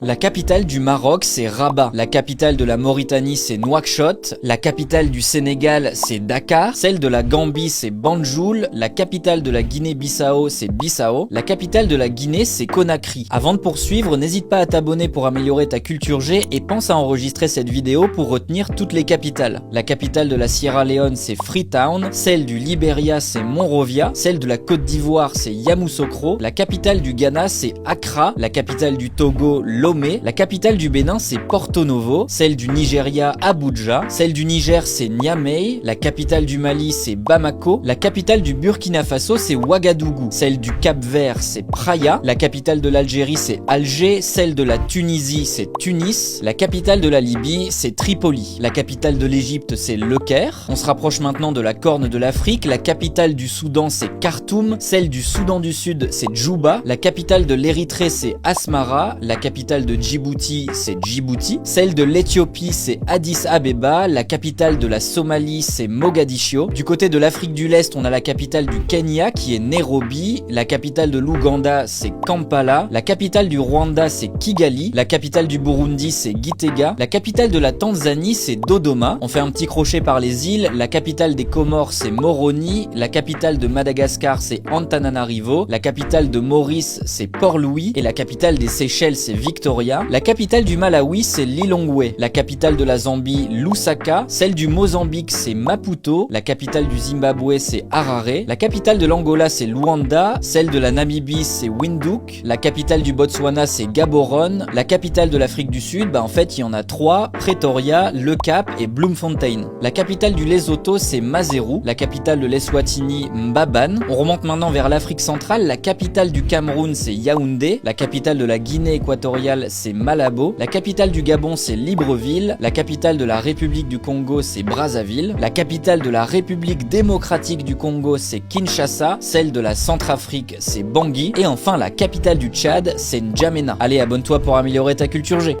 La capitale du Maroc, c'est Rabat. La capitale de la Mauritanie, c'est Nouakchott. La capitale du Sénégal, c'est Dakar. Celle de la Gambie, c'est Banjul. La capitale de la Guinée-Bissau, c'est Bissau. La capitale de la Guinée, c'est Conakry. Avant de poursuivre, n'hésite pas à t'abonner pour améliorer ta culture G et pense à enregistrer cette vidéo pour retenir toutes les capitales. La capitale de la Sierra Leone, c'est Freetown. Celle du Liberia, c'est Monrovia. Celle de la Côte d'Ivoire, c'est Yamoussoukro. La capitale du Ghana, c'est Accra. La capitale du Togo, Lomé. La capitale du Bénin, c'est Porto Novo. Celle du Nigeria, Abuja. Celle du Niger, c'est Niamey. La capitale du Mali, c'est Bamako. La capitale du Burkina Faso, c'est Ouagadougou. Celle du Cap-Vert, c'est Praia. La capitale de l'Algérie, c'est Alger. Celle de la Tunisie, c'est Tunis. La capitale de la Libye, c'est Tripoli. La capitale de l'Égypte, c'est Le Caire. On se rapproche maintenant de la Corne de l'Afrique. La capitale du Soudan, c'est Khartoum. Celle du Soudan du Sud, c'est Djouba. La capitale de l'Érythrée, c'est Asmara. La capitale de Djibouti, c'est Djibouti. Celle de l'Éthiopie, c'est Addis Abeba. La capitale de la Somalie, c'est Mogadiscio. Du côté de l'Afrique de l'Est, on a la capitale du Kenya qui est Nairobi. La capitale de l'Ouganda, c'est Kampala. La capitale du Rwanda, c'est Kigali. La capitale du Burundi, c'est Gitega. La capitale de la Tanzanie, c'est Dodoma. On fait un petit crochet par les îles. La capitale des Comores, c'est Moroni. La capitale de Madagascar, c'est Antananarivo. La capitale de Maurice, c'est Port-Louis. Et la capitale des Seychelles, c'est Victoria. La capitale du Malawi, c'est Lilongwe. La capitale de la Zambie, Lusaka. Celle du Mozambique, c'est Maputo. La capitale du Zimbabwe, c'est Harare. La capitale de l'Angola, c'est Luanda. Celle de la Namibie, c'est Windhoek. La capitale du Botswana, c'est Gaborone. La capitale de l'Afrique du Sud, en fait, il y en a trois: Pretoria, Le Cap et Bloemfontein. La capitale du Lesotho, c'est Maseru. La capitale de l'Eswatini, Mbabane. On remonte maintenant vers l'Afrique centrale. La capitale du Cameroun, c'est Yaoundé. La capitale de la Guinée équatoriale, c'est Malabo. La capitale du Gabon, c'est Libreville. La capitale de la République du Congo, c'est Brazzaville. La capitale de la République démocratique du Congo, c'est Kinshasa. Celle de la Centrafrique, c'est Bangui. Et enfin, la capitale du Tchad, c'est N'Djamena. Allez, abonne-toi pour améliorer ta culture G.